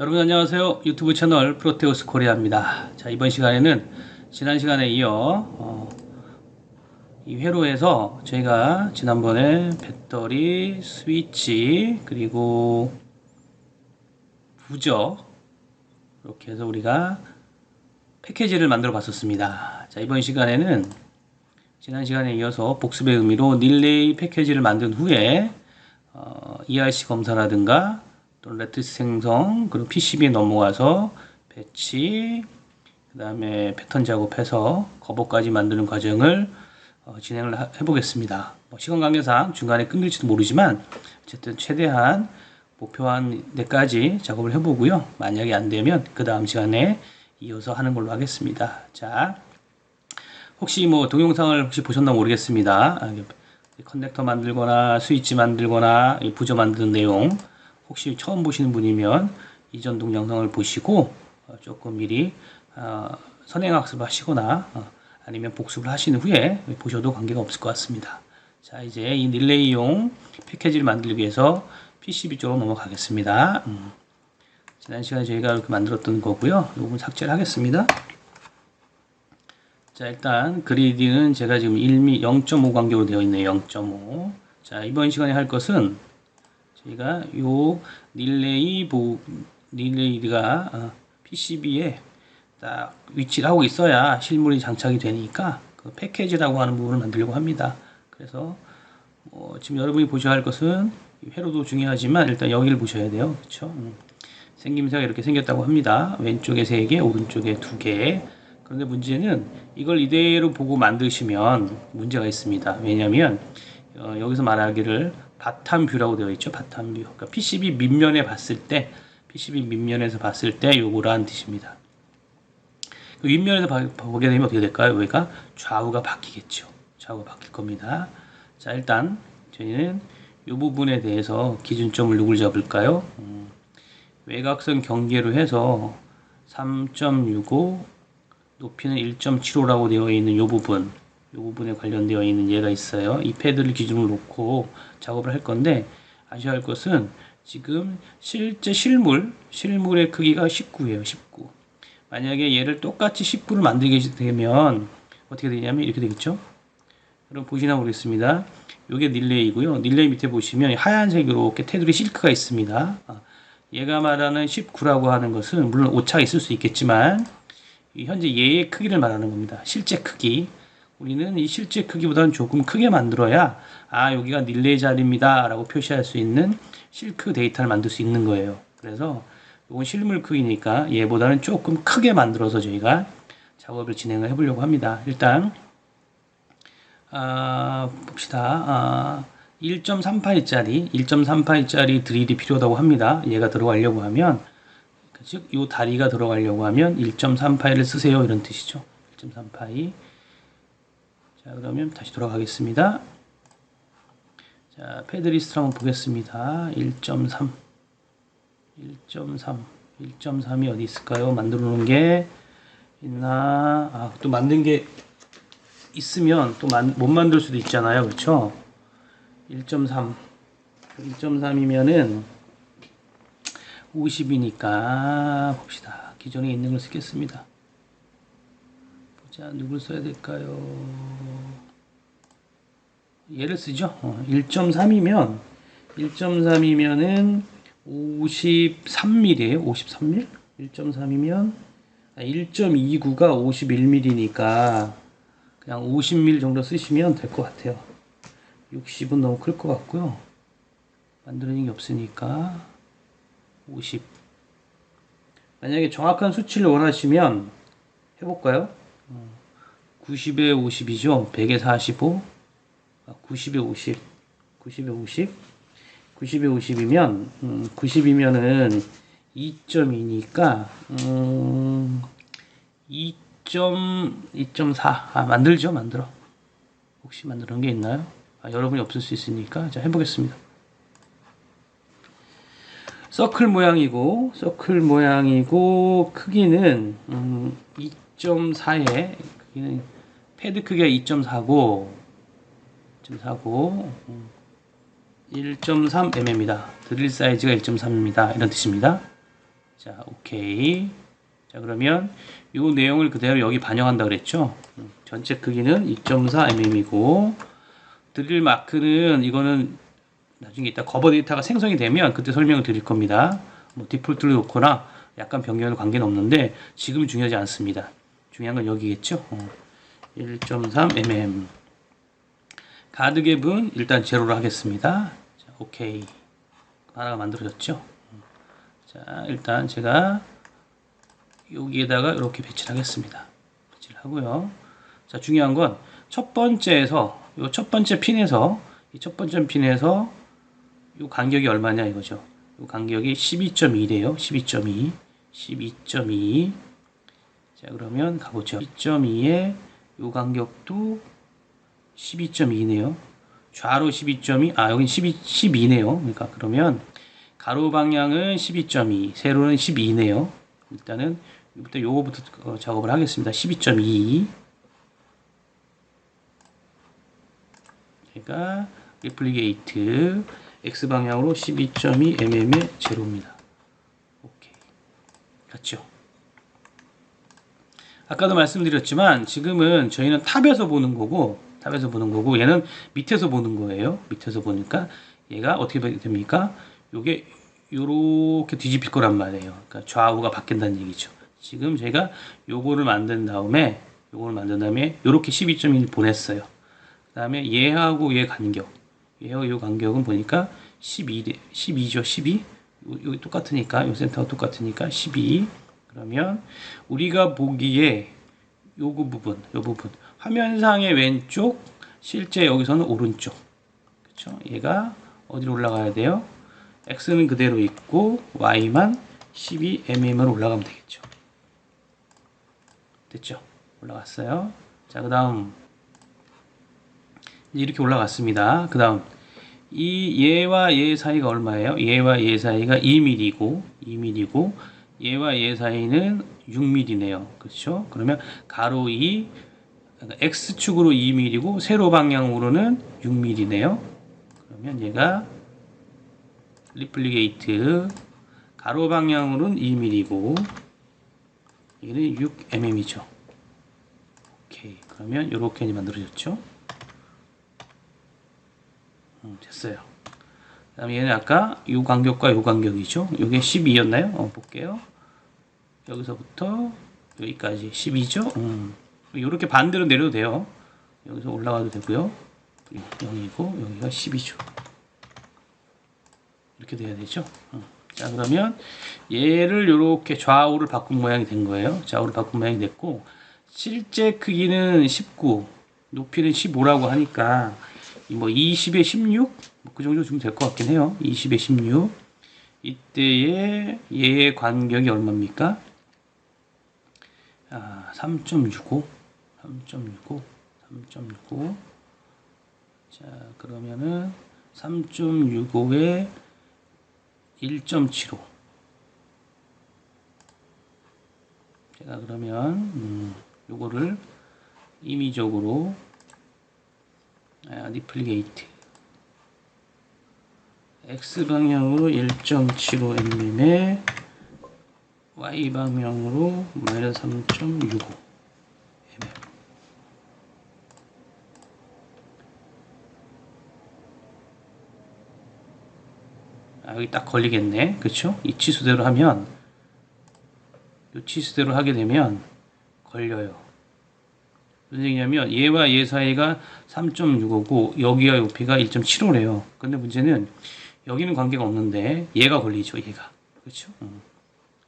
여러분 안녕하세요. 유튜브 채널 프로테우스 코리아입니다. 자, 이번 시간에는 지난 시간에 이어 이 회로에서 저희가 지난번에 배터리, 스위치, 그리고 부저 이렇게 해서 우리가 패키지를 만들어 봤었습니다. 자, 이번 시간에는 지난 시간에 이어서 복습의 의미로 릴레이 패키지를 만든 후에 ERC 검사라든가 또 레티스 생성, 그리고 PCB에 넘어가서 배치, 그 다음에 패턴 작업해서 거버까지 만드는 과정을 진행을 해보겠습니다. 시간 관계상 중간에 끊길지도 모르지만 어쨌든 최대한 목표한 데까지 작업을 해보고요. 만약에 안 되면 그 다음 시간에 이어서 하는 걸로 하겠습니다. 자, 혹시 동영상을 혹시 보셨나 모르겠습니다. 커넥터 만들거나 스위치 만들거나 부저 만드는 내용 혹시 처음 보시는 분이면 이전 동영상을 보시고 조금 미리 선행학습을 하시거나 아니면 복습을 하신 후에 보셔도 관계가 없을 것 같습니다. 자, 이제 이 릴레이용 패키지를 만들기 위해서 PCB 쪽으로 넘어가겠습니다. 지난 시간에 저희가 이렇게 만들었던 거고요. 이 부분 삭제를 하겠습니다. 자, 일단 그리드는 제가 지금 0.5 간격으로 되어 있네요. 0.5. 자, 이번 시간에 할 것은 저희가 요 릴레이가 PCB에 딱 위치를 하고 있어야 실물이 장착이 되니까 그 패키지라고 하는 부분을 만들려고 합니다. 그래서 지금 여러분이 보셔야 할 것은 회로도 중요하지만 일단 여기를 보셔야 돼요. 그렇죠? 생김새가 이렇게 생겼다고 합니다. 왼쪽에 3개, 오른쪽에 2개. 그런데 문제는 이걸 이대로 보고 만드시면 문제가 있습니다. 왜냐하면 여기서 말하기를 바텀뷰라고 되어 있죠. 바텀뷰. 그러니까 PCB 밑면에 봤을 때, PCB 밑면에서 봤을 때 요거라는 뜻입니다. 윗면에서 보게 되면 어떻게 될까요? 여기가 좌우가 바뀌겠죠. 좌우가 바뀔 겁니다. 자, 일단 저희는 이 부분에 대해서 기준점을 누굴 잡을까요? 외곽선 경계로 해서 3.65, 높이는 1.75라고 되어 있는 이 부분에 관련되어 있는 얘가 있어요. 이 패드를 기준으로 놓고 작업을 할 건데 아셔야 할 것은 지금 실제 실물의 크기가 19예요. 19. 만약에 얘를 똑같이 19를 만들게 되면 어떻게 되냐면 이렇게 되겠죠. 여러분 보시나 모르겠습니다. 이게 릴레이고요. 릴레이 밑에 보시면 하얀색으로 이렇게 테두리 실크가 있습니다. 얘가 말하는 19라고 하는 것은 물론 오차가 있을 수 있겠지만 현재 얘의 크기를 말하는 겁니다. 실제 크기. 우리는 이 실제 크기보다는 조금 크게 만들어야 여기가 릴레이 자리입니다 라고 표시할 수 있는 실크 데이터를 만들 수 있는 거예요. 그래서 이건 실물 크기니까 얘보다는 조금 크게 만들어서 저희가 작업을 진행을 해보려고 합니다. 일단 봅시다. 1.38짜리 드릴이 필요하다고 합니다. 얘가 들어가려고 하면 즉 이 다리가 들어가려고 하면 1.3파이를 쓰세요 이런 뜻이죠. 1.3파이. 자, 그러면 다시 돌아가겠습니다. 자, 패드 리스트를 한번 보겠습니다. 1.3 1.3이 어디 있을까요? 만들어 놓은 게 있나? 또 만든 게 있으면 또 못 만들 수도 있잖아요. 그렇죠? 1.3이면은 50이니까 봅시다. 기존에 있는 걸 쓰겠습니다. 보자, 누굴 써야 될까요? 얘를 쓰죠. 1.3이면은 53mm에요. 53mm? 1.3이면 1.29가 51mm니까 그냥 50mm 정도 쓰시면 될 것 같아요. 60은 너무 클 것 같고요. 만드는 게 없으니까 50. 만약에 정확한 수치를 원하시면 해볼까요? 90에 50이죠. 100에 45. 90에 50. 90에 50. 90에 50이면 90이면은 2.2니까 2.4. 만들어. 혹시 만드는 게 있나요? 여러분이 없을 수 있으니까 자, 해보겠습니다. 서클 모양이고 크기는 2.4에 크기는 패드 크기가 2.4고 1.3mm입니다. 드릴 사이즈가 1.3입니다. 이런 뜻입니다. 자, 오케이. 자, 그러면 이 내용을 그대로 여기 반영한다 그랬죠? 전체 크기는 2.4mm이고 드릴 마크는 이거는 나중에 이따 거버 데이터가 생성이 되면 그때 설명을 드릴 겁니다. 뭐 디폴트로 놓거나 약간 변경은 관계는 없는데 지금 중요하지 않습니다. 중요한 건 여기겠죠? 1.3mm. 가드갭은 일단 제로로 하겠습니다. 자, 오케이. 하나가 만들어졌죠? 자, 일단 제가 여기에다가 이렇게 배치를 하겠습니다. 배치를 하고요. 자, 중요한 건 첫 번째에서 이 첫 번째 핀에서 이 첫 번째 핀에서 이 간격이 얼마냐 이거죠. 이 간격이 12.2래요. 12.2. 12.2. 자, 그러면 가보죠. 12.2에 이 간격도 12.2네요. 좌로 12.2, 여긴 12네요. 그러니까 그러면 가로 방향은 12.2, 세로는 12네요. 일단은 이부터 요거부터 작업을 하겠습니다. 12.2. 제가 리플리게이트 X 방향으로 12.2mm의 제로입니다. 오케이. 맞죠? 아까도 말씀드렸지만 지금은 저희는 탑에서 보는 거고 얘는 밑에서 보는 거예요. 밑에서 보니까 얘가 어떻게 됩니까? 요게 요렇게 뒤집힐 거란 말이에요. 그러니까 좌우가 바뀐다는 얘기죠. 지금 제가 요거를 만든 다음에 요렇게 12.1 보냈어요. 그 다음에 얘하고 얘 간격, 얘하고 요 간격은 보니까 12죠. 12. 여기 똑같으니까 요 센터가 똑같으니까 12. 그러면 우리가 보기에 요 부분 화면상의 왼쪽, 실제 여기서는 오른쪽. 그렇죠? 얘가 어디로 올라가야 돼요? X는 그대로 있고 Y만 12mm으로 올라가면 되겠죠. 됐죠? 올라갔어요. 자, 그 다음 이렇게 올라갔습니다. 그 다음 이 얘와 얘 사이가 얼마예요? 얘와 얘 사이가 2mm이고 얘와 얘 사이는 6mm네요. 그렇죠? 그러면 가로 2, X축으로 2mm이고 세로 방향으로는 6mm네요. 그러면 얘가 리플리게이트 가로 방향으로는 2mm이고 얘는 6mm이죠. 오케이. 그러면 이렇게 만들어졌죠. 됐어요. 그 다음에 얘는 아까 이 간격과 이 간격이죠. 이게 12였나요? 볼게요. 여기서부터 여기까지 12죠. 이렇게 반대로 내려도 돼요. 여기서 올라가도 되고요. 0이고 여기가 12죠. 이렇게 돼야 되죠. 자, 그러면 얘를 이렇게 좌우를 바꾼 모양이 된 거예요. 좌우를 바꾼 모양이 됐고 실제 크기는 19, 높이는 15라고 하니까 뭐 20에 16? 그 정도 주면 될 것 같긴 해요. 20에 16. 이때의 얘의 간격이 얼마입니까? 3.65. 자, 그러면은 3.65에 1.75. 제가 그러면 요거를 임의적으로 리플리게이트 X 방향으로 1.75mm에 Y 방향으로 마이너스 3.65mm. 여기 딱 걸리겠네. 그쵸? 이 치수대로 하면, 이 치수대로 하게 되면 걸려요. 무슨 얘기냐면 얘와 얘 사이가 3.65고 여기와 높이가 1.75래요. 근데 문제는 여기는 관계가 없는데 얘가 걸리죠. 얘가. 그렇죠?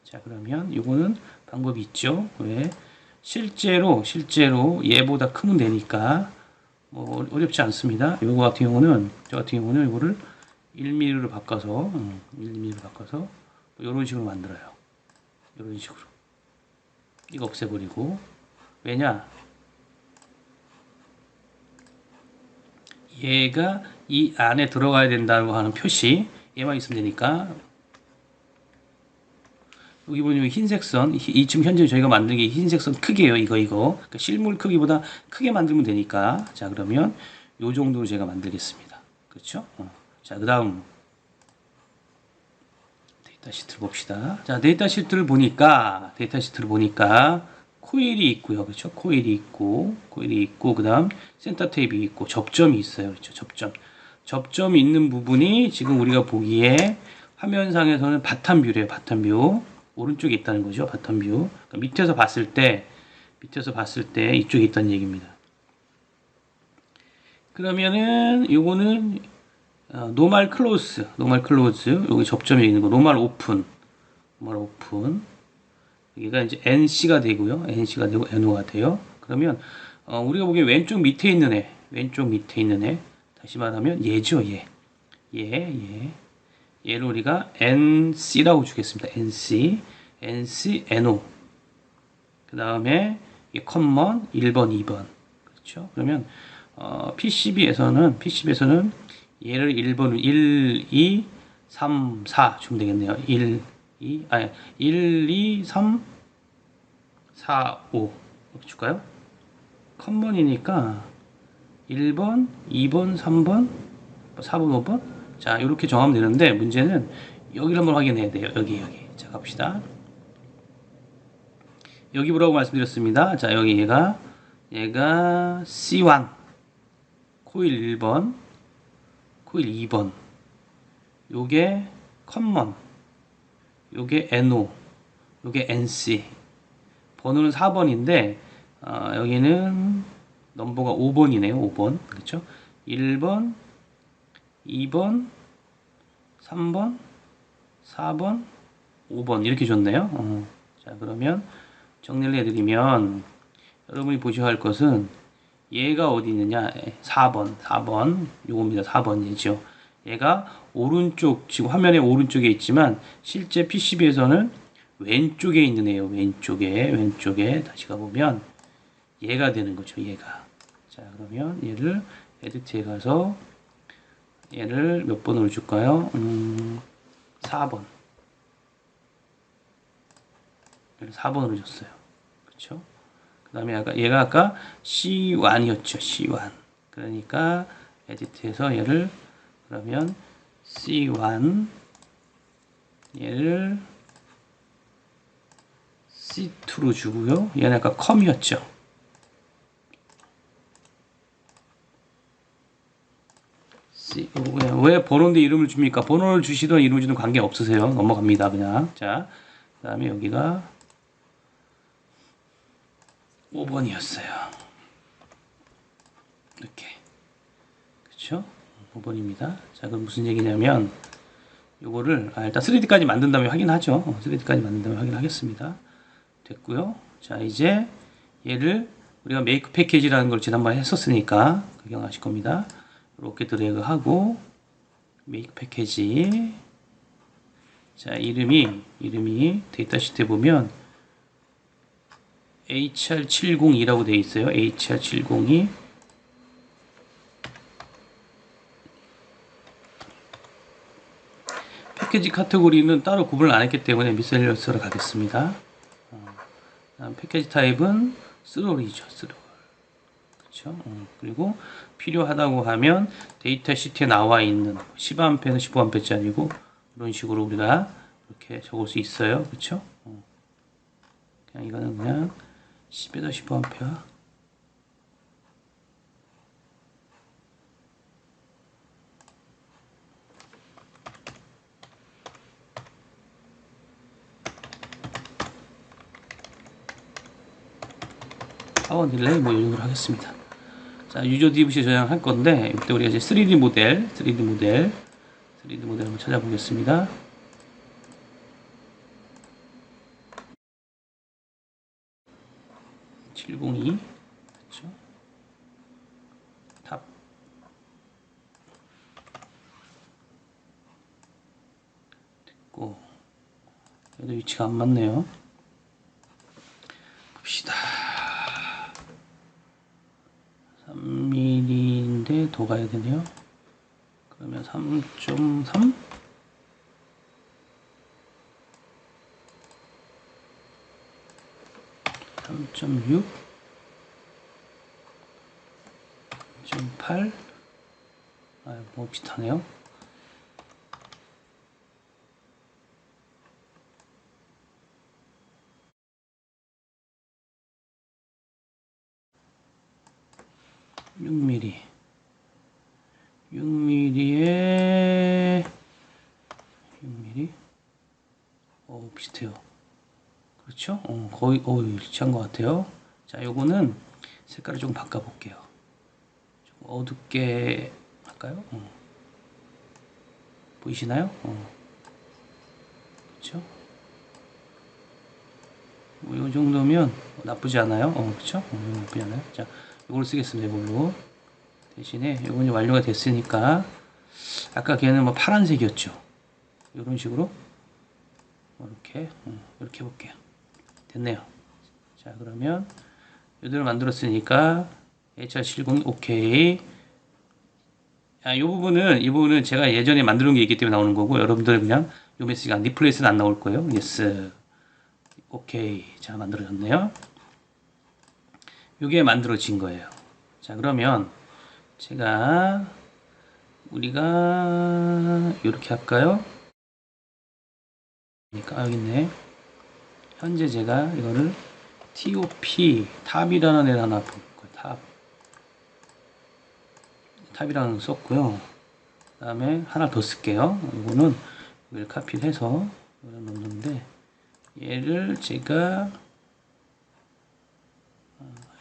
자, 그러면 이거는 방법이 있죠. 왜? 실제로 얘보다 크면 되니까 뭐 어렵지 않습니다. 저 같은 경우는 이거를 1mm로 바꿔서 1mm로 바꿔서 이런 식으로 만들어요. 이런 식으로. 이거 없애버리고. 왜냐? 얘가 이 안에 들어가야 된다고 하는 표시, 얘만 있으면 되니까. 여기 보면 흰색 선, 지금 현재 저희가 만든 게 흰색 선 크기예요. 이거. 그러니까 실물 크기보다 크게 만들면 되니까. 자, 그러면 요 정도로 제가 만들겠습니다. 그렇죠? 자, 그 다음 데이터 시트를 봅시다. 자, 데이터 시트를 보니까 코일이 있고요. 그렇죠? 코일이 있고, 그 다음 센터 탭이 있고, 접점이 있어요. 그렇죠? 접점이 있는 부분이 지금 우리가 보기에 화면상에서는 바텀뷰래요. 바텀뷰. 오른쪽에 있다는 거죠. 바텀뷰. 그러니까 밑에서 봤을 때 이쪽에 있다는 얘기입니다. 그러면은 요거는 노멀 클로즈, 여기 접점이 있는 거, 노멀 오픈. 여기가 이제 NC가 되고요. NO가 돼요. 그러면 우리가 보기엔 왼쪽 밑에 있는 애, 다시 말하면 얘죠, 얘. 얘를 우리가 NC라고 주겠습니다. NC, NO. 그 다음에 커먼 1번, 2번. 그렇죠? 그러면 PCB에서는 얘를 1번, 1, 2, 3, 4 주면 되겠네요. 1, 2, 3, 4, 5 이렇게 줄까요? 커먼이니까 1번, 2번, 3번, 4번, 5번. 자, 이렇게 정하면 되는데 문제는 여기를 한번 확인해야 돼요. 여기. 자, 갑시다. 여기 보라고 말씀드렸습니다. 자, 여기 얘가 C1 코일 1번, 코일 2번. 요게 커먼, 요게 NO, 요게 NC. 번호는 4번인데 여기는 넘버가 5번이네요. 5번. 그렇죠? 1번, 2번, 3번, 4번, 5번 이렇게 줬네요. 자, 그러면 정리를 해드리면 여러분이 보셔야 할 것은 얘가 어디 있느냐. 4번 요겁니다. 4번 얘죠. 얘가 오른쪽, 지금 화면의 오른쪽에 있지만 실제 PCB에서는 왼쪽에 있는 애요. 왼쪽에 다시 가보면 얘가 되는 거죠. 얘가. 자, 그러면 얘를 에디트에 가서 얘를 몇 번으로 줄까요? 4번. 얘를 4번으로 줬어요. 그렇죠? 그 다음에 얘가 아까 C1이었죠. C1. 그러니까 에디트에서 얘를 그러면 C1 얘를 C2로 주고요. 얘는 아까 컴이었죠. 왜 번호인데 이름을 줍니까? 번호를 주시든 이름을 주든 관계 없으세요. 넘어갑니다. 그냥. 자, 그 다음에 여기가 5번이었어요. 이렇게. 그쵸? 5번입니다. 자, 그럼 무슨 얘기냐면, 요거를, 일단 3D까지 만든 다음에 확인하죠. 3D까지 만든 다음에 확인하겠습니다. 됐고요. 자, 이제 얘를 우리가 메이크 패키지라는 걸 지난번에 했었으니까, 구경하실 겁니다. 이렇게 드래그하고, 메이크 패키지. 자, 이름이 데이터 시트에 보면, HR702라고 되어 있어요. HR702. 패키지 카테고리는 따로 구분을 안 했기 때문에 미셀리어스로 가겠습니다. 패키지 타입은 스롤이죠. 스롤. 그렇죠? 그리고 필요하다고 하면 데이터 시트에 나와 있는 10A는 15A짜리고 이런 식으로 우리가 이렇게 적을 수 있어요. 그렇죠? 그냥 이거는 그냥 10에서 15A. 파워 딜레이 뭐 이 정도로 하겠습니다. 자, 유저 DVC 저장할 건데 이때 우리가 이제 3D 모델 한번 찾아보겠습니다. (702) 그렇죠? 탑 됐고 얘도 위치가 안 맞네요. 봅시다. 3mm인데 더 가야 되네요. 그러면 3.3? 3.6? 3.8? 뭐 비슷하네요. 6mm 6mm에 6mm 비슷해요. 그렇죠? 거의 일치한 것 같아요. 자, 요거는 색깔을 좀 바꿔볼게요. 좀 어둡게 할까요? 보이시나요? 그렇죠? 뭐, 요 정도면 나쁘지 않아요. 그쵸? 나쁘지 않아요. 자, 이걸 쓰겠습니다. 이걸로. 대신에 이건 이제 완료가 됐으니까, 아까 걔는 뭐 파란색이었죠. 이런 식으로. 이렇게 해볼게요. 됐네요. 자, 그러면, 요대로 만들었으니까, HR70, 오케이. 이 부분은 제가 예전에 만들어 놓은 게 있기 때문에 나오는 거고, 여러분들 그냥 요 메시지가 리플레이스는 안 나올 거예요. 예스. 오케이. 자, 만들어졌네요. 요게 만들어진 거예요. 자, 그러면 우리가 이렇게 할까요? 그러니까 여기 있네. 현재 제가 이거를 TOP 탑이라는 애를 하나 볼 거예요. 탑이라는 거 썼고요. 그 다음에 하나 더 쓸게요. 이거는 이걸 카피를 해서 넣는데 얘를 제가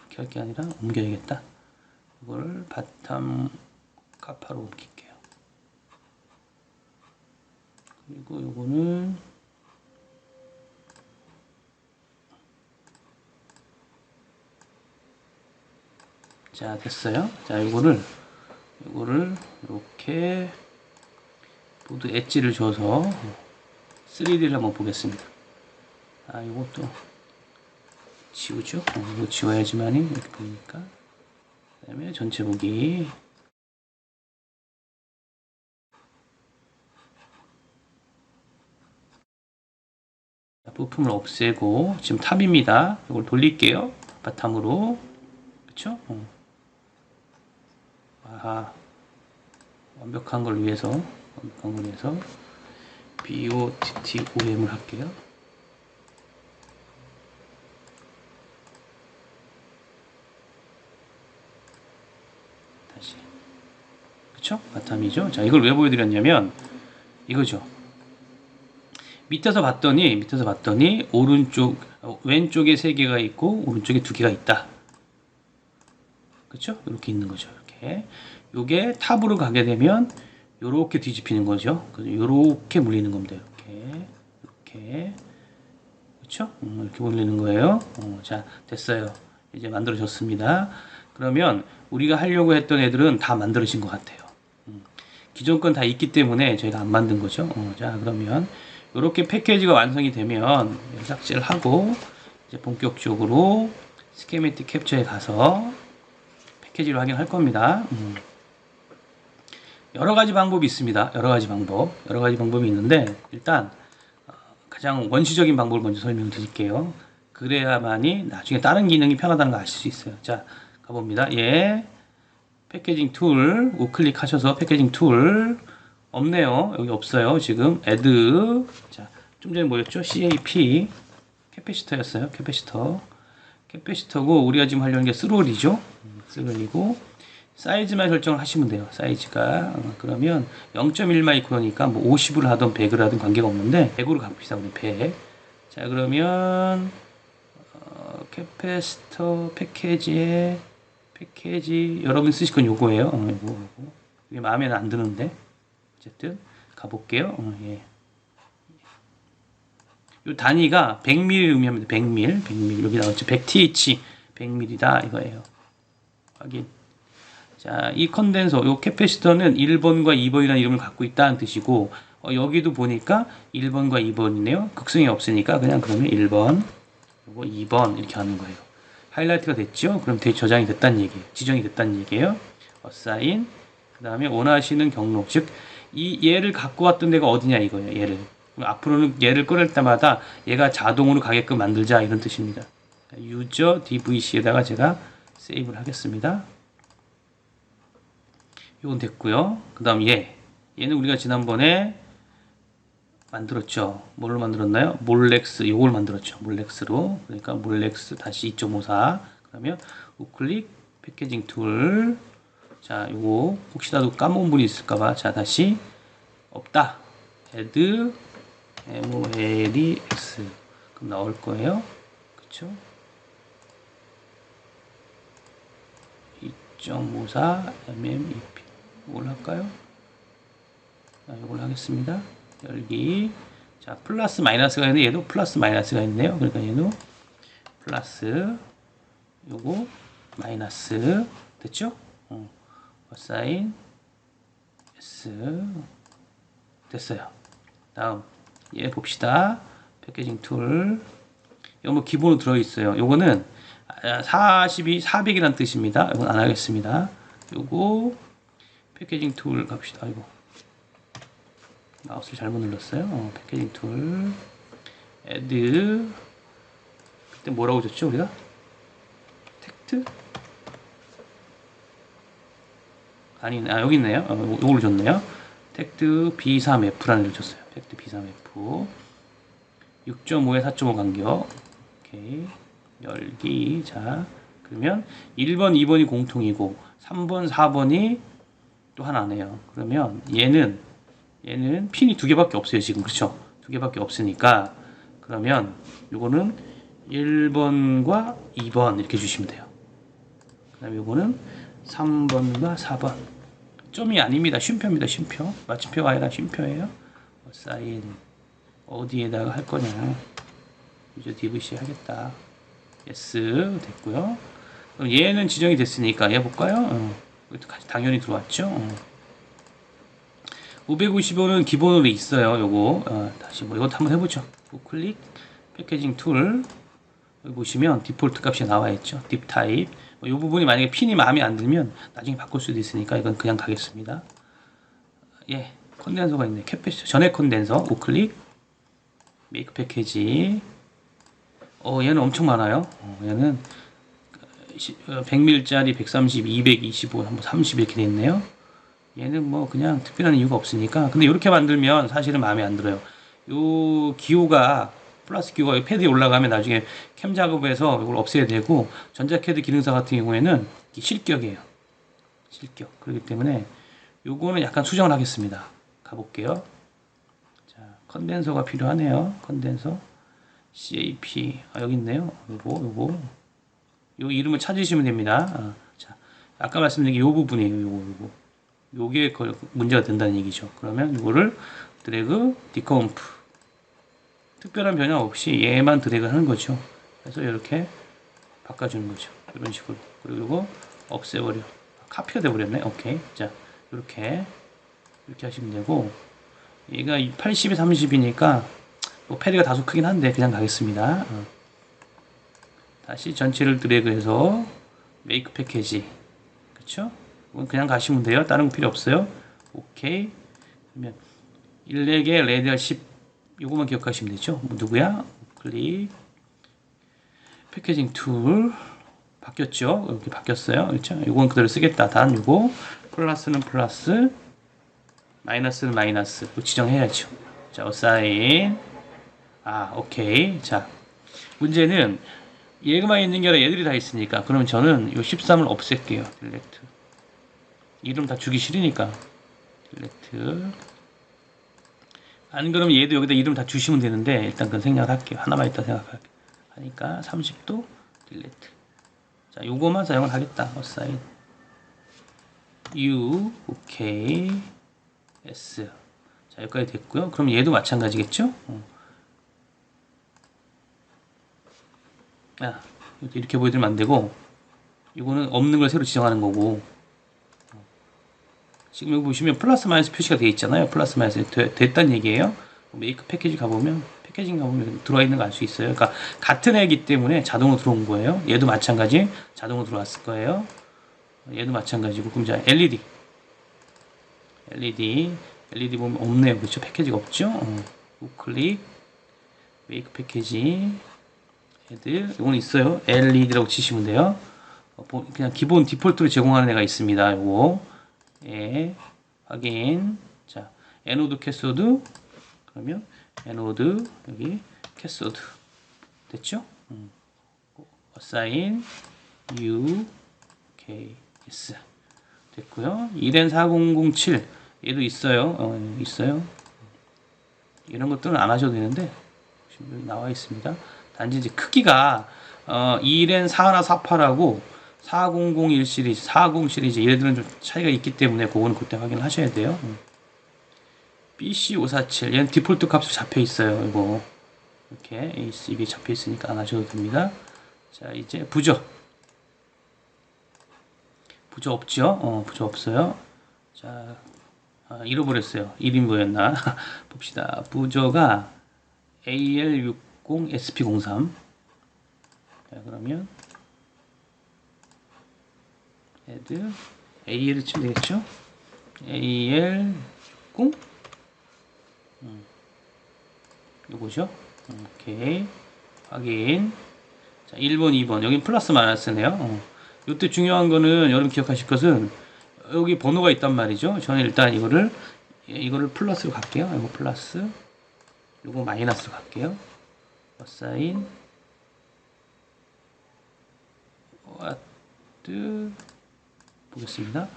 이렇게 할 게 아니라 옮겨야겠다. 이걸 바탕 카파로 옮길게요. 그리고 요거는 자, 됐어요. 자, 요거를 이렇게 보드 엣지를 줘서 3D를 한번 보겠습니다. 요것도 지우죠. 이거 지워야지만이 이렇게 보이니까. 그 다음에 전체 보기. 부품을 없애고 지금 탑입니다. 이걸 돌릴게요. 바탕으로. 그쵸? 완벽한 걸 위해서 BOTTOM을 할게요. 다시. 그쵸? 바탕이죠. 자, 이걸 왜 보여드렸냐면 이거죠. 밑에서 봤더니 왼쪽에 3개가 있고 오른쪽에 2개가 있다. 그쵸? 이렇게 있는 거죠. 이렇게. 요게 탑으로 가게 되면 요렇게 뒤집히는 거죠. 요렇게 물리는 겁니다. 이렇게. 그쵸? 이렇게 물리는 거예요. 자, 됐어요. 이제 만들어졌습니다. 그러면 우리가 하려고 했던 애들은 다 만들어진 것 같아요. 기존 건 다 있기 때문에 저희가 안 만든 거죠. 자, 그러면 이렇게 패키지가 완성이 되면 삭제를 하고 이제 본격적으로 스키매틱 캡처에 가서 패키지를 확인할 겁니다. 여러 가지 방법이 있습니다. 여러 가지 방법이 있는데 일단 가장 원시적인 방법을 먼저 설명을 드릴게요. 그래야만이 나중에 다른 기능이 편하다는 걸 아실 수 있어요. 자, 가봅니다. 예, 패키징 툴 우클릭 하셔서 패키징 툴 없네요. 여기 없어요. 지금 add. 자, 좀 전에 뭐였죠? CAP 캐패시터였어요. 캐패시터고 우리가 지금 하려는 게 스롤이죠. 스롤이고 사이즈만 설정을 하시면 돼요. 사이즈가 그러면 0.1 마이크로니까 뭐 50을 하든 100을 하든 관계가 없는데 100으로 갑시다. 우리 100. 자, 그러면 캐패시터 패키지 여러분 쓰실 건 요거예요. 요거. 이게 마음에는 안 드는데 어쨌든 가볼게요. 예. 요 단위가 100ml 의미합니다. 100ml 여기 나왔죠. 100th 100ml다 이거예요. 확인. 자, 이 컨덴서 요 캐패시터는 1번과 2번이라는 이름을 갖고 있다는 뜻이고 여기도 보니까 1번과 2번이네요. 극성이 없으니까 그냥 그러면 1번 요거 2번 이렇게 하는 거예요. 하이라이트가 됐죠? 그럼 저장이 됐다는 얘기예요. 지정이 됐다는 얘기예요. assign 그 다음에 원하시는 경로 즉 얘를 갖고 왔던 데가 어디냐 이거예요. 얘를 앞으로는 얘를 꺼낼 때마다 얘가 자동으로 가게끔 만들자 이런 뜻입니다. user dvc에다가 제가 세이브를 하겠습니다. 이건 됐고요. 그 다음 얘는 우리가 지난번에 만들었죠. 뭘로 만들었나요? 몰렉스 요걸 만들었죠. 몰렉스로. 그러니까 몰렉스 다시 2.54 그러면 우클릭 패키징 툴 자, 요거 혹시라도 까먹은 분이 있을까봐. 자, 다시 없다. add mols 그럼 나올 거예요. 그쵸? 2.54 mmep 이걸 할까요? 자, 이걸 하겠습니다. 열기. 자, 플러스 마이너스가 있는데 얘도 플러스 마이너스가 있네요. 그러니까 얘도 플러스 요거 마이너스 됐죠? 사인 S 됐어요. 다음 얘 봅시다. 패키징 툴. 이거 뭐 기본으로 들어있어요. 요거는 400이라는 뜻입니다. 이건 안 하겠습니다. 요거 패키징 툴 갑시다. 이거 마우스를 잘못 눌렀어요. 패키징 툴 add 그때 뭐라고 줬죠 우리가? 텍트? 아니, 여기 있네요. 요걸 줬네요. 텍트 B3F라는 걸 줬어요. 텍트 B3F 6.5에 4.5 간격. 오케이. 열기. 자, 그러면 1번, 2번이 공통이고 3번, 4번이 또 하나네요. 그러면 얘는 핀이 두 개밖에 없어요. 지금 그렇죠? 두 개밖에 없으니까 그러면 요거는 1번과 2번 이렇게 주시면 돼요. 그 다음에 요거는 3번과 4번. 점이 아닙니다. 쉼표입니다. 쉼표. 마침표가 아니라 쉼표예요. 사인 어디에다가 할 거냐. 이제 DVC 하겠다. S 됐고요. 그럼 얘는 지정이 됐으니까 얘 볼까요? 당연히 들어왔죠. 555는 기본으로 있어요. 요거 다시 뭐 이것도 한번 해보죠. 우클릭 패키징 툴 여기 보시면 디폴트 값이 나와 있죠. 딥 타입. 이 부분이 만약에 핀이 마음에 안 들면 나중에 바꿀 수도 있으니까 이건 그냥 가겠습니다. 예, 컨덴서가 있네. 캐패시터 전액 컨덴서 우클릭 메이크 패키지. 얘는 엄청 많아요. 얘는 100ml짜리 130, 225, 한번 30 이렇게 돼 있네요. 얘는 뭐 그냥 특별한 이유가 없으니까. 근데 이렇게 만들면 사실은 마음에 안 들어요. 요 기호가 플러스 기호가 패드에 올라가면 나중에 캠 작업에서 이걸 없애야 되고 전자캐드 기능사 같은 경우에는 실격이에요. 실격. 그렇기 때문에 요거는 약간 수정을 하겠습니다. 가볼게요. 자, 컨덴서가 필요하네요. 컨덴서 CAP 여기 있네요. 요거 요 이름을 찾으시면 됩니다. 자, 아까 말씀드린 게 요 부분이에요. 요게 문제가 된다는 얘기죠. 그러면 이거를 드래그 디컴프 특별한 변화 없이 얘만 드래그 하는 거죠. 그래서 이렇게 바꿔주는 거죠. 이런 식으로. 그리고 이거 없애버려. 카피가 돼버렸네. 오케이. 자, 이렇게 하시면 되고 얘가 80에 30이니까 뭐 패드가 다소 크긴 한데 그냥 가겠습니다. 다시 전체를 드래그해서 메이크 패키지. 그쵸? 그냥 가시면 돼요. 다른 거 필요 없어요. 오케이. 그러면 일렉의 레디얼 10 요거만 기억하시면 되죠. 뭐 누구야? 클릭 패키징 툴 바뀌었죠. 이렇게 바뀌었어요. 그렇죠? 요건 그대로 쓰겠다. 단 요거 플러스는 플러스 마이너스는 마이너스 지정해야죠. 자, 어사인 오케이. 자, 문제는 얘만 있는 게 아니라 얘들이 다 있으니까 그러면 저는 요 13을 없앨게요. 딜렉트 이름 다 주기 싫으니까 딜렉트 안 그러면 얘도 여기다 이름 다 주시면 되는데 일단 그건 생각을 할게요. 하나만 있다 생각할게요. 하니까 30도 딜레트. 자, 요거만 사용을 하겠다. 어사인 U 오케이 S. 자, 여기까지 됐고요. 그럼 얘도 마찬가지겠죠? 이렇게 보여드리면 안 되고 이거는 없는 걸 새로 지정하는 거고 지금 여기 보시면 플러스 마이너스 표시가 되어 있잖아요. 플러스 마이너스 됐다는 얘기예요. 메이크 패키지 가보면 패키징 가보면 들어와 있는 거 알 수 있어요. 그러니까 같은 애기 때문에 자동으로 들어온 거예요. 얘도 마찬가지 자동으로 들어왔을 거예요. 얘도 마찬가지고 그럼 자 LED 보면 없네요. 그렇죠? 패키지가 없죠? 우클릭 메이크 패키지 애들 이건 있어요. LED라고 치시면 돼요. 그냥 기본 디폴트로 제공하는 애가 있습니다. 요거 확인. 자, 에노드 캐소드 그러면 에노드 여기 캐소드 됐죠? 어사인 U 오케이 S 됐고요. 1N4007 얘도 있어요. 있어요. 이런 것들은 안 하셔도 되는데 여기 나와 있습니다. 단지 이제 크기가 1N4148하고 4001 시리즈, 40 시리즈 얘들은 좀 차이가 있기 때문에 그거는 그때 확인을 하셔야 돼요. BC547 얘는 디폴트 값으로 잡혀 있어요. 이거 이렇게 ACB 잡혀 있으니까 안 하셔도 됩니다. 자, 이제 부저 없죠? 부저 없어요. 자, 잃어버렸어요. 이름이 뭐였나? 봅시다. 부저가 AL60SP03. 자, 그러면 헤드 AL을 치면 되겠죠? AL60 요거죠? 오케이. 확인. 자, 1번, 2번. 여긴 플러스 마이너스네요. 이때 중요한 거는 여러분 기억하실 것은 여기 번호가 있단 말이죠. 저는 일단 이거를 플러스로 갈게요. 이거 플러스, 이거 마이너스로 갈게요. 사인 와트 보겠습니다.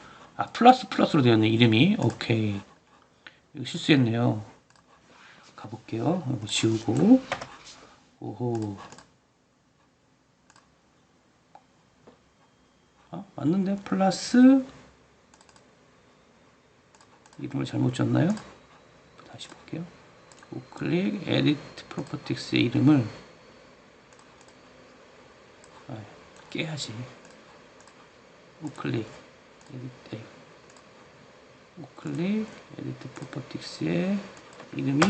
플러스로 되었네 이름이. 오케이. 이거 실수했네요. 가볼게요. 이거 지우고. 오호. 맞는데 플러스 이름을 잘못 줬나요? 다시 볼게요. 우클릭 에디트 프로퍼티스의 이름을 깨야지. 우클릭 에디트 프로퍼티스의 이름이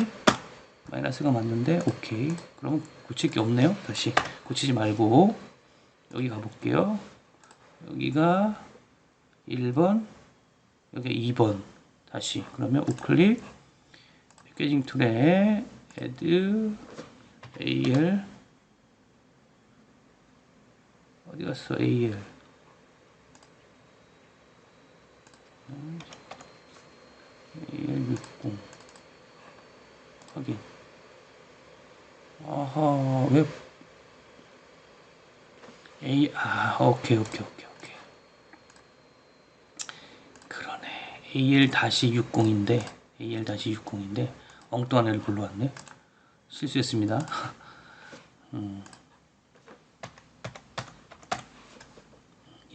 마이너스가 맞는데 오케이. 그럼 고칠 게 없네요. 다시 고치지 말고 여기 가볼게요. 여기가 1번, 여기 2번. 다시 그러면 우클릭 패키징 툴에 add AL 어디 갔어? AL AL60 확인. 아하, 왜 오케이. 그러네. AL-60인데 엉뚱한 애를 불러왔네. 실수했습니다.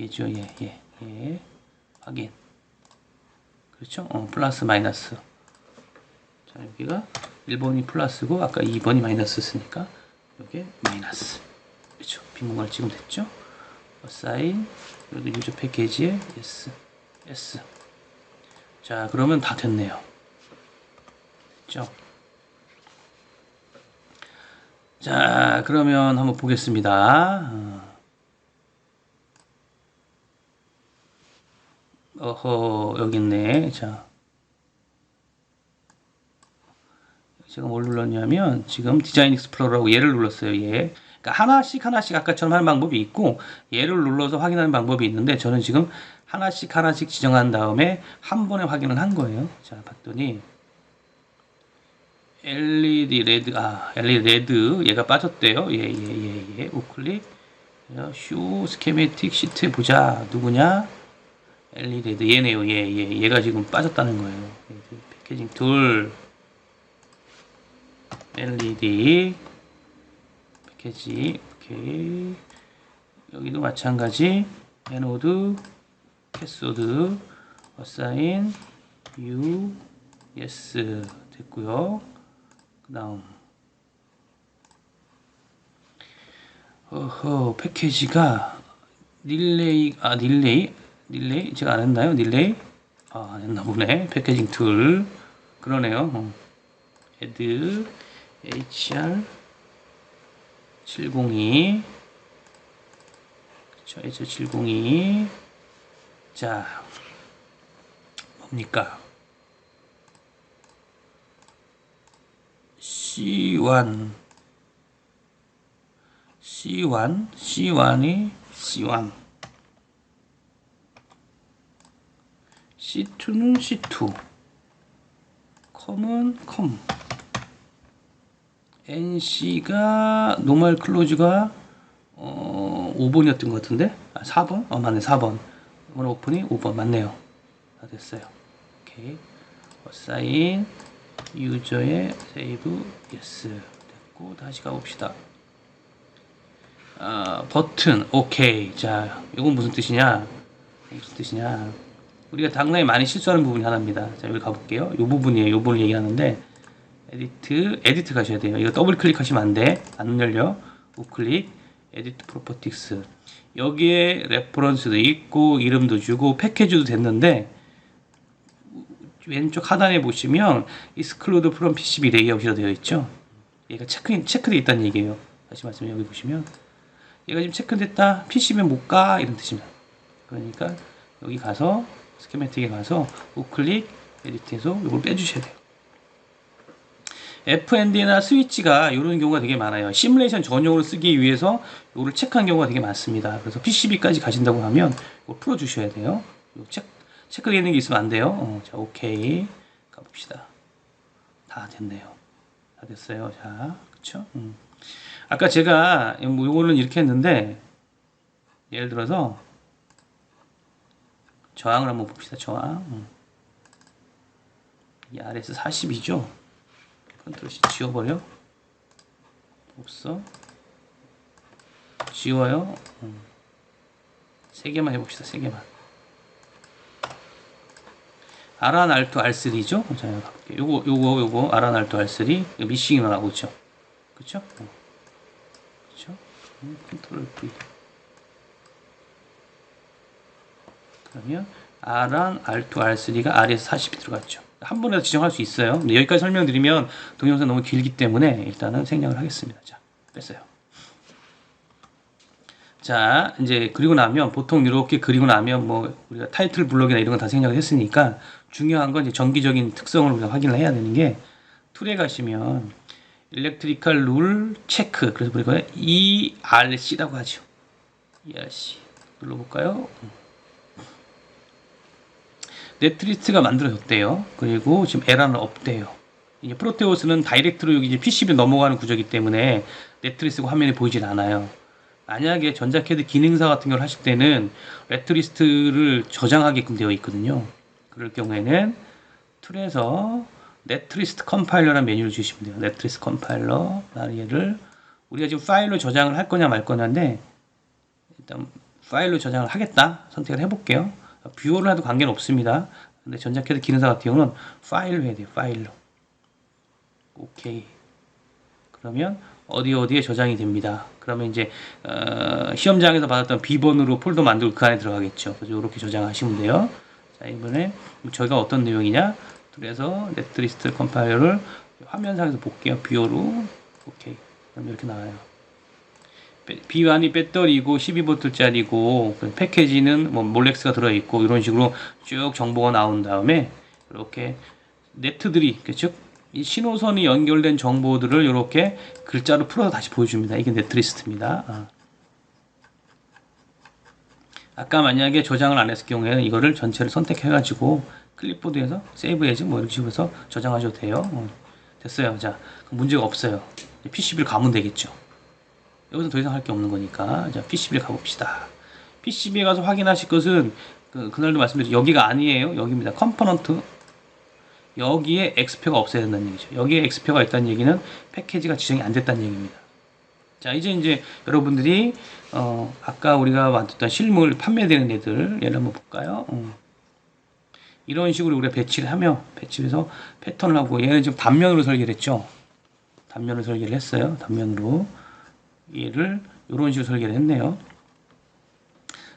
얘죠, 얘. 확인. 그렇죠? 플러스 마이너스. 자, 여기가 1번이 플러스고 아까 2번이 마이너스였으니까 여기 마이너스. 그렇죠? 빈 공간을 찍으면 됐죠? 사인 여기 유저 패키지에 S. 자, 그러면 다 됐네요. 됐죠? 자, 그러면 한번 보겠습니다. 여기 있네. 자, 제가 뭘 눌렀냐면 지금 디자인 익스플로러라고 얘를 눌렀어요. 얘. 그러니까 하나씩 아까처럼 하는 방법이 있고 얘를 눌러서 확인하는 방법이 있는데 저는 지금 하나씩 지정한 다음에 한 번에 확인을 한 거예요. 자, 봤더니 LED 레드 얘가 빠졌대요. 얘 우클릭 쇼 스케매틱 시트 보자. 누구냐? LED 레드 얘네요. 얘가 지금 빠졌다는 거예요. 패키징 툴 LED 패키지. 오케이. 여기도 마찬가지. 에노드 캐소드 어사인 U 예스 됐고요. 그 다음 패키지가 릴레이 제가 안 했나요? 릴레이 안 했나 보네. 패키징 툴 그러네요. add HR 702 그쵸, HR 702 자, 뭡니까? C1이 C1 C2는 C2 컴은 컴 NC가 노멀 클로즈가 5번이었던 것 같은데 4번? 맞네 4번 이번 오픈이 5번 맞네요. 다 됐어요. 오케이. 어사인 유저의 세이브 예스 됐고 다시 가봅시다. 버튼 오케이. 자, 이건 무슨 뜻이냐? 우리가 당연히 많이 실수하는 부분이 하나입니다. 자, 여기 가볼게요. 이 부분이에요. 이 부분을 얘기하는데 에디트 가셔야 돼요. 이거 더블 클릭하시면 안 돼. 안 열려. 우클릭 에디트 프로퍼티스. 여기에 레퍼런스도 있고 이름도 주고 패키지도 됐는데 왼쪽 하단에 보시면 exclude from PCB layout이라고 되어 있죠. 얘가 체크되어 있다는 얘기예요. 다시 말씀해 여기 보시면 얘가 지금 체크됐다. PCB 못 가 이런 뜻입니다. 그러니까 여기 가서 스키매틱에 가서 우클릭 에디트해서 이걸 빼주셔야 돼요. FND나 스위치가 이런 경우가 되게 많아요. 시뮬레이션 전용으로 쓰기 위해서 이거를 체크한 경우가 되게 많습니다. 그래서 PCB까지 가신다고 하면 이거 풀어주셔야 돼요. 체크되어 있는 게 있으면 안 돼요. 자, 오케이. 가봅시다. 다 됐네요. 다 됐어요. 자, 그쵸? 아까 제가 요거는 이렇게 했는데, 예를 들어서, 저항을 한번 봅시다. 저항. 이 RS 40이죠? 컨트롤 C 지워버려. 없어. 지워요. 3개만 해봅시다. 3개만. R1, R2, R3죠? 자, 가볼게요. 요거, R1, R2, R3. 미싱이 나오고 있죠? 그쵸? 그쵸? 컨트롤 V. 그러면 R1, R2, R3가 RS 40이 들어갔죠. 한 번에 지정할 수 있어요. 근데 여기까지 설명드리면 동영상 너무 길기 때문에 일단은 생략을 하겠습니다. 자, 뺐어요. 자, 이제 그리고 나면 보통 이렇게 그리고 나면 뭐 우리가 타이틀 블록이나 이런 건 다 생략을 했으니까 중요한 건 이제 정기적인 특성을 우리가 확인을 해야 되는 게 툴에 가시면 일렉트리컬 룰 체크 그래서 우리가 ERC라고 하죠. ERC 눌러볼까요? 네트리스트가 만들어졌대요. 그리고 지금 에라는 없대요. 이제 프로테우스는 다이렉트로 여기 이제 PCB 넘어가는 구조이기 때문에 네트리스트가 화면에 보이질 않아요. 만약에 전자캐드 기능사 같은 걸 하실 때는 네트리스트를 저장하게끔 되어 있거든요. 그럴 경우에는 툴에서 네트리스트 컴파일러라는 메뉴를 주시면 돼요. 네트리스트 컴파일러 얘를 우리가 지금 파일로 저장을 할 거냐 말 거냐인데 일단 파일로 저장을 하겠다 선택을 해볼게요. 뷰어를 해도 관계는 없습니다. 근데 전자캐드 기능사 같은 경우는 파일로 해야 돼요. 파일로. 오케이. 그러면 어디에 저장이 됩니다. 그러면 이제 시험장에서 받았던 B번으로 폴더 만들고 그 안에 들어가겠죠. 그래서 이렇게 저장하시면 돼요. 자, 이번에 저희가 어떤 내용이냐? 그래서 네트리스트 컴파일러를 화면상에서 볼게요. 뷰어로. 오케이. 그럼 이렇게 나와요. B1이 배터리고 12V짜리고 패키지는 뭐 몰렉스가 들어있고 이런 식으로 쭉 정보가 나온 다음에 이렇게 네트들이 즉 이 신호선이 연결된 정보들을 이렇게 글자로 풀어서 다시 보여줍니다. 이게 네트리스트입니다. 아까 만약에 저장을 안 했을 경우에는 이거를 전체를 선택해가지고 클립보드에서 세이브 에즈 뭐 이렇게 식으로 해서 저장하셔도 돼요. 됐어요. 자, 문제가 없어요. PCB를 가면 되겠죠. 여기서 더 이상 할 게 없는 거니까 자 PCB를 가봅시다. PCB에 가서 확인하실 것은 그날도 말씀드렸죠. 여기가 아니에요. 여기입니다. 컴포넌트 여기에 X표가 없어야 된다는 얘기죠. 여기에 X표가 있다는 얘기는 패키지가 지정이 안 됐다는 얘기입니다. 자 이제 여러분들이 아까 우리가 만들었던 실물 판매되는 애들 얘를 한번 볼까요? 이런 식으로 우리가 배치를 해서 패턴을 하고 얘는 지금 단면으로 설계를 했죠. 단면으로 설계를 했어요. 단면으로 얘를 이런 식으로 설계를 했네요.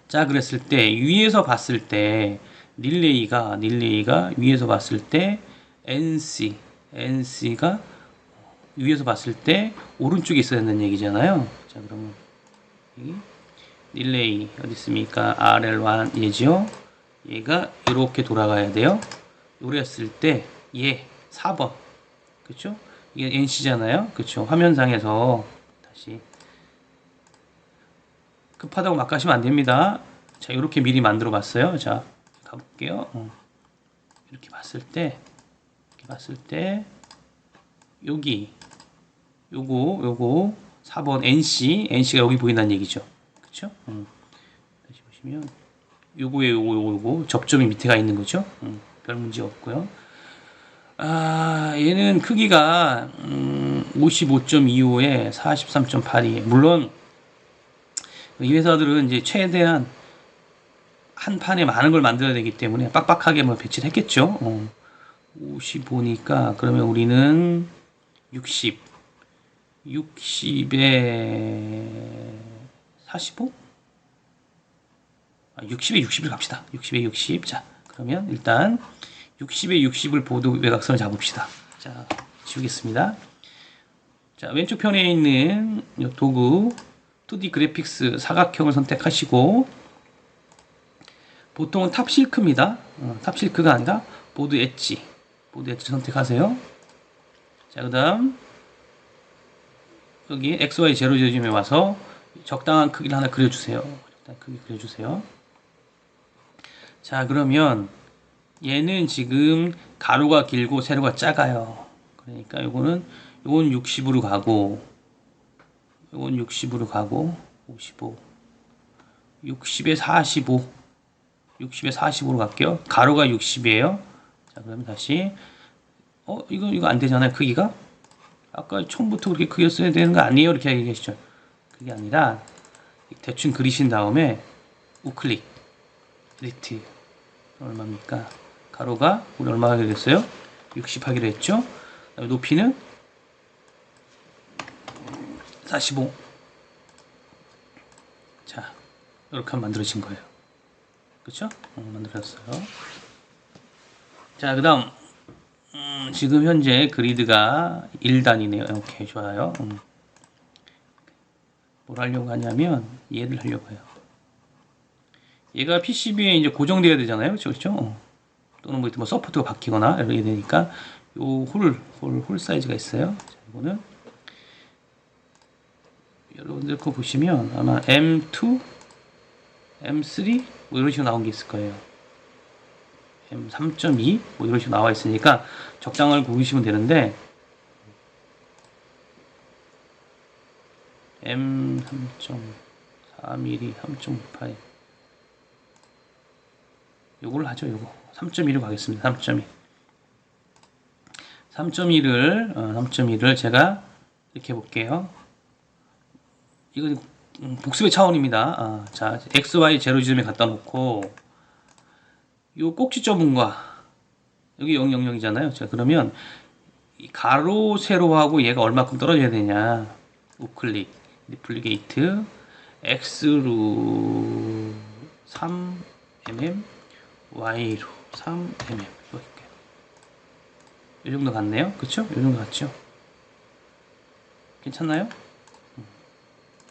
자 그랬을 때 위에서 봤을 때 릴레이가 위에서 봤을 때 NC가 위에서 봤을 때 오른쪽에 있어야 된다는 얘기잖아요. 자 그러면 이 릴레이 어디 있습니까? RL1 얘죠. 얘가 이렇게 돌아가야 돼요. 요랬을 때 얘 4번 그쵸? 이게 NC잖아요. 그쵸? 화면상에서 다시 급하다고 막 가시면 안 됩니다. 자, 이렇게 미리 만들어 봤어요. 자, 가볼게요. 이렇게 봤을 때, 여기, 요거, 4번 NC가 여기 보인다는 얘기죠. 그쵸? 다시 보시면, 요거 접점이 밑에 가 있는 거죠. 별 문제 없고요. 얘는 크기가 55.25에 43.82. 물론 이 회사들은 이제 최대한 한 판에 많은 걸 만들어야 되기 때문에 빡빡하게 뭐 배치를 했겠죠. 55니까 그러면 우리는 60에 45? 60에 60을 갑시다. 60에 60. 자, 그러면 일단 60에 60을 보드 외곽선을 잡읍시다. 자, 지우겠습니다. 자, 왼쪽 편에 있는 도구 2D 그래픽스 사각형을 선택하시고, 보통은 탑실크입니다. 탑실크가 아니라 보드 엣지 선택하세요. 자, 그 다음 여기 XY 제로 지점에 와서 적당한 크기를 하나 그려주세요. 적당한 크기 그려주세요. 자, 그러면 얘는 지금 가로가 길고 세로가 작아요. 그러니까 요건 60으로 가고, 요건 60으로 가고, 55, 60에 45, 60에 45로 갈게요. 가로가 60이에요. 자, 그러면 다시 이거 안 되잖아요. 크기가 아까 처음부터 그렇게 크게 써야 되는 거 아니에요? 이렇게 얘기하시죠. 그게 아니라 대충 그리신 다음에 우클릭 에디트 얼마입니까? 가로가 우리 얼마 하기로 했어요? 60 하기로 했죠? 그다음에 높이는 45. 자, 이렇게 하면 만들어진 거예요. 그쵸? 만들었어요. 자, 그 다음 지금 현재 그리드가 1단이네요. 오케이, 좋아요. 뭘 하려고 하냐면 얘를 하려고 해요. 얘가 PCB에 이제 고정돼야 되잖아요. 그렇죠? 또는 뭐 서포트가 바뀌거나 이렇게 되니까 요 홀 사이즈가 있어요. 자, 이거는 여러분들 거 보시면 아마 M2, M3 뭐 이런 식으로 나온 게 있을 거예요. M3.2 뭐 이런 식으로 나와 있으니까 적당을 고르시면 되는데, M3.4mm, 3.58 요걸 하죠. 요거 3.2로 가겠습니다. 3.2 3.2를 제가 이렇게 해볼게요. 이건 복습의 차원입니다. 자, XY 제로 지점에 갖다 놓고 요 꼭지점과 여기 000이잖아요. 자, 그러면 이 가로 세로하고 얘가 얼마큼 떨어져야 되냐. 우클릭 리플리게이트 X로 3mm, Y로 3mm 이렇게. 이 정도 같네요. 그쵸? 이 정도 같죠? 괜찮나요?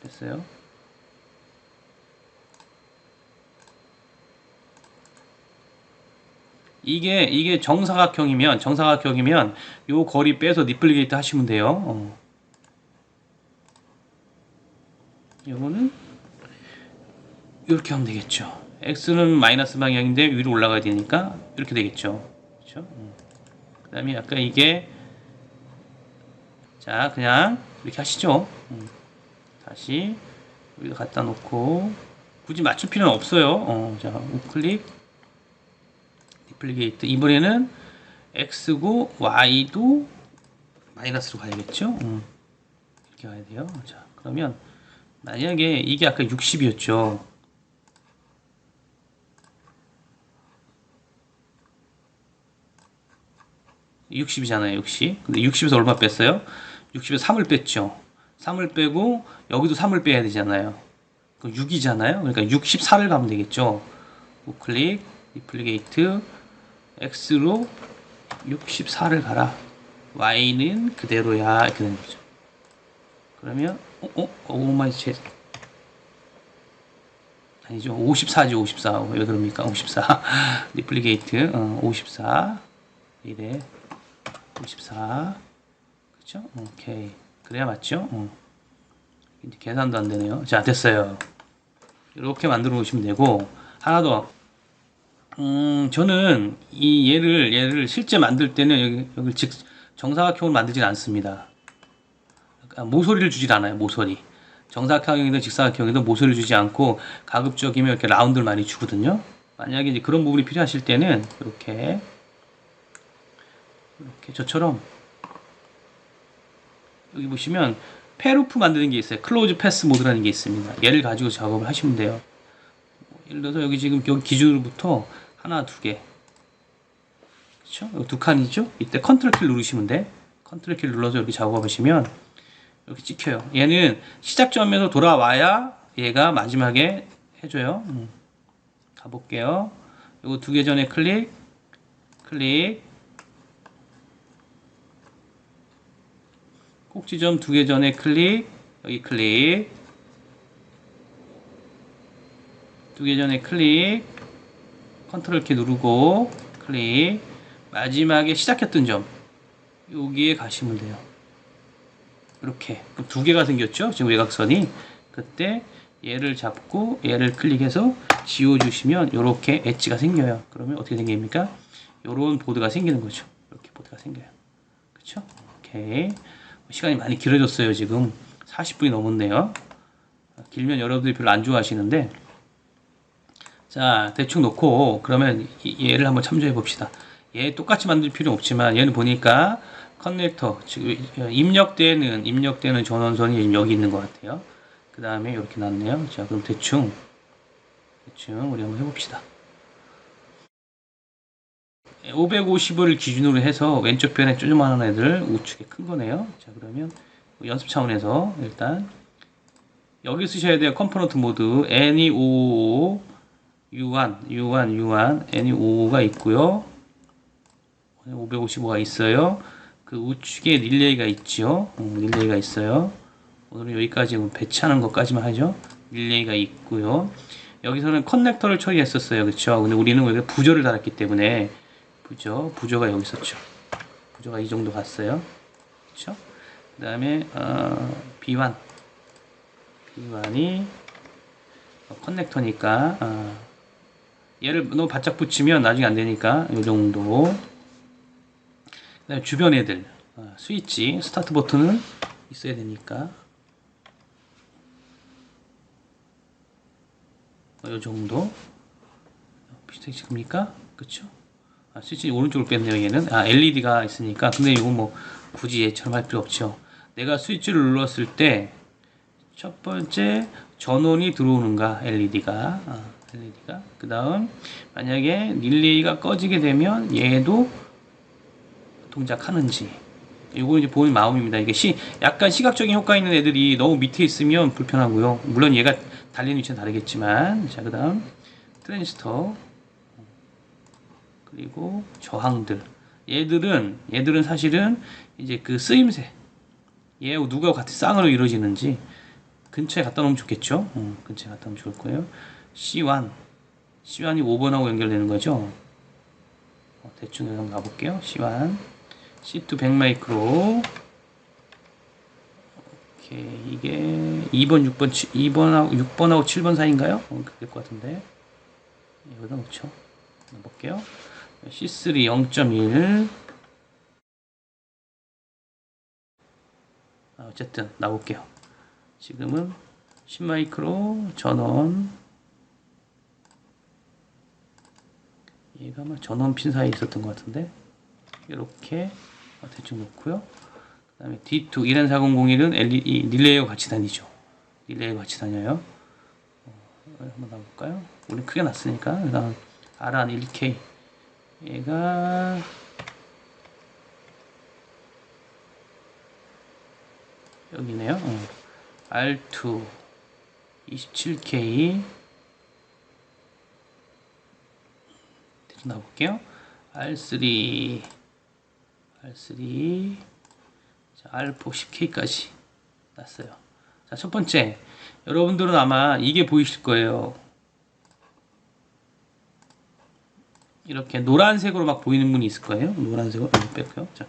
됐어요. 이게 정사각형이면 요 거리 빼서 니플리게이트 하시면 돼요. 요거는 이렇게 하면 되겠죠. X는 마이너스 방향인데 위로 올라가야 되니까 이렇게 되겠죠. 그렇죠? 그 다음에 아까 이게, 자, 그냥 이렇게 하시죠. 다시 여기다 갖다 놓고 굳이 맞출 필요는 없어요. 자, 우클릭 리플리게이트. 이번에는 X고 Y도 마이너스로 가야겠죠. 이렇게 가야 돼요. 자, 그러면 만약에 이게 아까 60이었죠. (60이잖아요) 60. 근데 60에서 얼마 뺐어요? 60에서 3을 뺐죠. 3을 빼고 여기도 3을 빼야 되잖아요. 6이잖아요. 그러니까 64를 가면 되겠죠. 우클릭 리플리게이트 X로 64를 가라. Y는 그대로야. 이렇게 되는 거죠. 그러면 오마이 제 아니죠. 54지. 54. 왜 그럽니까? 54 리플리게이트 54 이래 54. 그쵸? 오케이. 그래야 맞죠? 이제 계산도 안 되네요. 자, 됐어요. 이렇게 만들어 놓으시면 되고, 하나 더. 저는 이 얘를 실제 만들 때는 여기 정사각형을 만들진 않습니다. 모서리를 주질 않아요. 모서리. 정사각형이든 직사각형이든 모서리를 주지 않고 가급적이면 이렇게 라운드를 많이 주거든요. 만약에 이제 그런 부분이 필요하실 때는 이렇게 저처럼 여기 보시면 패루프 만드는 게 있어요. 클로즈 패스 모드라는 게 있습니다. 얘를 가지고 작업을 하시면 돼요. 예를 들어서 여기 지금 여기 기준으로부터 하나, 두 개, 그렇죠? 여기 두 칸이죠? 이때 컨트롤 키를 누르시면 돼. 컨트롤 키를 눌러서 이렇게 작업하시면 이렇게 찍혀요. 얘는 시작점에서 돌아와야 얘가 마지막에 해줘요. 가볼게요. 요거 두 개 전에 클릭, 꼭지점 두 개 전에 클릭, 여기 클릭, 두 개 전에 클릭, 컨트롤 키 누르고 클릭, 마지막에 시작했던 점 여기에 가시면 돼요. 이렇게 두 개가 생겼죠? 지금 외곽선이. 그때 얘를 잡고 얘를 클릭해서 지워주시면 이렇게 엣지가 생겨요. 그러면 어떻게 생깁니까? 이런 보드가 생기는 거죠. 이렇게 보드가 생겨요. 그렇죠? 오케이. 시간이 많이 길어졌어요. 지금 40분이 넘었네요. 길면 여러분들이 별로 안 좋아하시는데, 자 대충 놓고 그러면 얘를 한번 참조해 봅시다. 얘 똑같이 만들 필요는 없지만 얘는 보니까 커넥터 지금 입력되는 전원선이 여기 있는 것 같아요. 그 다음에 이렇게 놨네요. 자 그럼 대충 우리 한번 해봅시다. 550을 기준으로 해서 왼쪽 편에 조그마한 애들 우측에 큰 거네요. 자 그러면 연습 차원에서 일단 여기 쓰셔야 돼요. 컴포넌트 모드 NE555 U1 NE555가 있고요. 555가 있어요. 그 우측에 릴레이가 있죠. 릴레이가 있어요. 오늘은 여기까지 배치하는 것까지만 하죠. 릴레이가 있고요. 여기서는 커넥터를 처리했었어요. 그렇죠? 근데 우리는 여기 부저를 달았기 때문에 부저가 여기 있었죠. 부저가 이 정도 갔어요. 그렇죠? 그 다음에 B1이 커넥터니까 얘를 너무 바짝 붙이면 나중에 안 되니까 이 정도. 그 다음에 주변 애들 스위치 스타트 버튼은 있어야 되니까 이 정도. 비슷하게 찍습니까? 그쵸? 스위치 오른쪽으로 뺐네요. 얘는 LED가 있으니까. 근데 이건 뭐 굳이 얘처럼 할 필요 없죠. 내가 스위치를 눌렀을 때 첫 번째 전원이 들어오는가 LED가 그 다음 만약에 릴레이가 꺼지게 되면 얘도 동작하는지, 이거 이제 보는 마음입니다. 이게 약간 시각적인 효과 있는 애들이 너무 밑에 있으면 불편하고요. 물론 얘가 달리는 위치는 다르겠지만. 자 그 다음 트랜지스터, 그리고 저항들. 얘들은 사실은 이제 그 쓰임새, 얘하고 누가 같은 쌍으로 이루어지는지 근처에 갖다 놓으면 좋겠죠. 근처에 갖다 놓으면 좋을 거예요. C1이 5번하고 연결되는 거죠. 대충 여기 한번 가볼게요. C1, C2 100 마이크로. 오케이. 이게 2번하고 6번하고 7번 사이인가요? 그렇게 될 것 같은데. 여기다 놓죠. 볼게요. C3 0.1. 어쨌든 나올게요. 지금은 10 마이크로 전원. 얘가 아마 전원 핀 사이에 있었던 것 같은데. 이렇게 대충 놓고요. 그 다음에 D2 1N4001은 LED 릴레이와 같이 다니죠. 릴레이와 같이 다녀요. 한번 나볼까요? 우리 크게 놨으니까. 그 다음 R1 1K. 얘가 여기네요. R2 27K. 대충 나볼게요. R3 자, R4 10K까지 났어요. 자, 첫 번째, 여러분들은 아마 이게 보이실 거예요. 이렇게 노란색으로 막 보이는 분이 있을 거예요. 노란색으로 뺄게요. 자,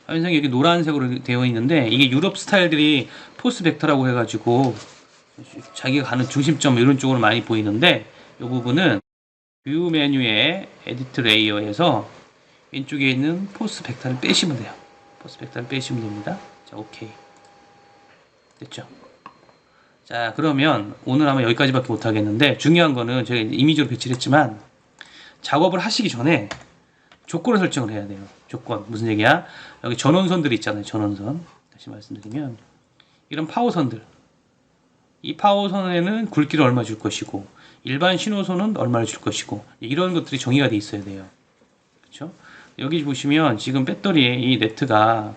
화면상에 이렇게 노란색으로 되어 있는데, 이게 유럽 스타일들이 포스 벡터라고 해가지고 자기가 가는 중심점 이런 쪽으로 많이 보이는데, 이 부분은 뷰 메뉴의 에디트 레이어에서 왼쪽에 있는 포스 벡터를 빼시면 돼요. 포스 벡터를 빼시면 됩니다. 자, 오케이. 됐죠? 자, 그러면 오늘 아마 여기까지밖에 못 하겠는데, 중요한 거는 제가 이미지로 배치를 했지만 작업을 하시기 전에 조건을 설정을 해야 돼요. 조건 무슨 얘기야? 여기 전원선들이 있잖아요. 전원선. 다시 말씀드리면 이런 파워선들, 이 파워선에는 굵기를 얼마 줄 것이고 일반 신호선은 얼마를 줄 것이고 이런 것들이 정의가 돼 있어야 돼요. 그렇죠? 여기 보시면 지금 배터리에 이 네트가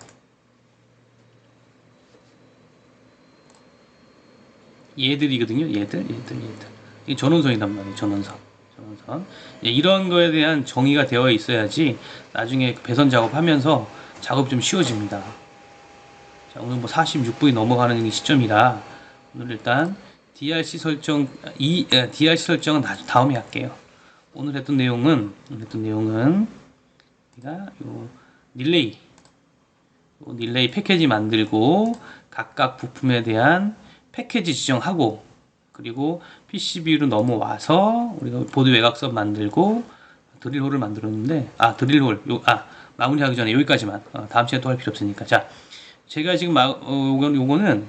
얘들이거든요. 얘들. 이 전원선이란 말이에요. 전원선. 이런 거에 대한 정의가 되어 있어야지 나중에 배선 작업하면서 작업이 좀 쉬워집니다. 자, 오늘 뭐 46분이 넘어가는 시점이라 오늘 일단 DRC 설정은 다음에 할게요. 오늘 했던 내용은 우리가 요 릴레이 패키지 만들고 각각 부품에 대한 패키지 지정하고 그리고 PCB로 넘어와서 우리가 보드 외곽선 만들고 드릴홀을 만들었는데 마무리하기 전에 여기까지만 다음 시간에 또 할 필요 없으니까. 자, 제가 지금 요거는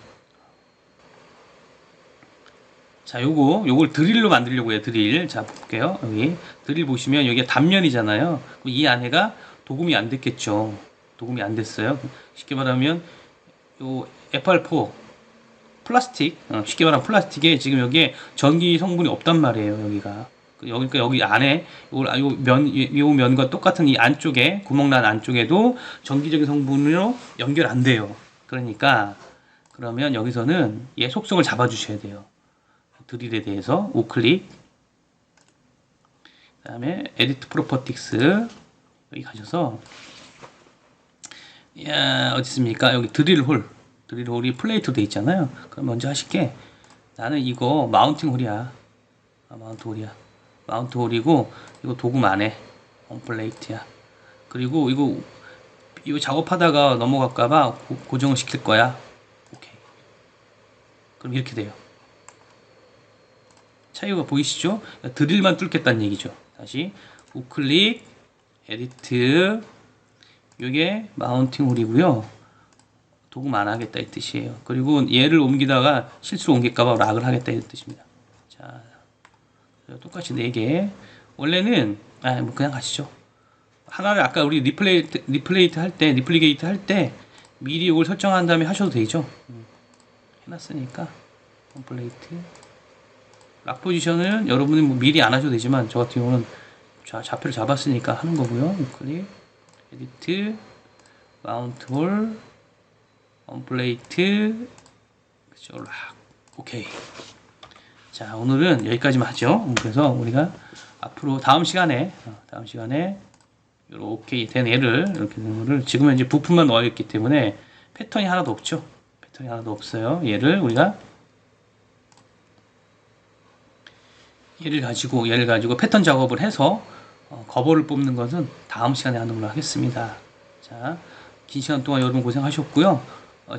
자, 요걸 드릴로 만들려고 해요. 드릴. 자, 볼게요. 여기 드릴 보시면 여기가 단면이잖아요. 이 안에가 도금이 안 됐겠죠. 도금이 안 됐어요. 쉽게 말하면 요 FR4 플라스틱, 쉽게 말하면 플라스틱에 지금 여기에 전기 성분이 없단 말이에요. 그러니까 여기 안에 요 면과 똑같은 이 안쪽에 구멍난 안쪽에도 전기적인 성분으로 연결 안 돼요. 그러니까 그러면 여기서는 얘 속성을 잡아주셔야 돼요. 드릴에 대해서 우클릭, 그 다음에 에디트 프로퍼틱스 여기 가셔서 어디 있습니까? 여기 드릴홀이 플레이트 돼 있잖아요. 그럼 먼저 하실게. 나는 이거 마운팅 홀이야. 마운트 홀이고 이거 도금 안에 언플레이트야. 그리고 이거 작업하다가 넘어갈까봐 고정을 시킬 거야. 오케이. 그럼 이렇게 돼요. 차이가 보이시죠? 드릴만 뚫겠다는 얘기죠. 다시 우클릭, 에디트, 이게 마운팅 홀이고요. 도금 안 하겠다 이 뜻이에요. 그리고 얘를 옮기다가 실수로 옮길까봐 락을 하겠다 이 뜻입니다. 자, 똑같이 4개. 원래는 뭐 그냥 가시죠. 하나를 아까 우리 리플레이트 할 때 미리 이걸 설정한 다음에 하셔도 되죠. 해놨으니까 컴플레이트 락 포지션은 여러분이 뭐 미리 안 하셔도 되지만 저 같은 경우는 좌표를 잡았으니까 하는 거고요. 클릭, 에디트, 마운트 홀, 언플레이트, 그쵸, 락. 오케이. 자, 오늘은 여기까지만 하죠. 그래서 우리가 앞으로 다음 시간에 이렇게 된 애를 이렇게 된 거를 지금은 이제 부품만 넣어 있기 때문에 패턴이 하나도 없죠. 없어요. 얘를 가지고 패턴 작업을 해서 거버를 뽑는 것은 다음 시간에 하는 걸로 하겠습니다. 자, 긴 시간 동안 여러분 고생하셨고요.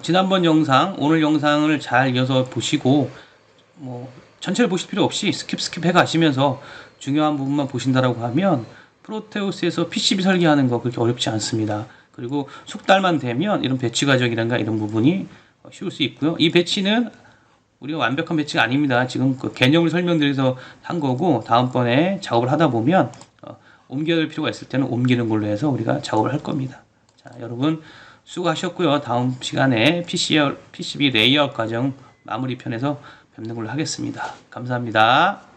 지난번 영상, 오늘 영상을 잘 이어서 보시고 뭐 전체를 보실 필요 없이 스킵 해 가시면서 중요한 부분만 보신다라고 하면 프로테우스에서 PCB 설계하는 거 그렇게 어렵지 않습니다. 그리고 숙달만 되면 이런 배치 과정이란가 이런 부분이 쉬울 수 있고요. 이 배치는 우리가 완벽한 배치가 아닙니다. 지금 그 개념을 설명드려서 한 거고 다음번에 작업을 하다 보면 옮겨야 될 필요가 있을 때는 옮기는 걸로 해서 우리가 작업을 할 겁니다. 자, 여러분 수고하셨고요. 다음 시간에 PCB 레이아웃 과정 마무리 편에서 뵙는 걸로 하겠습니다. 감사합니다.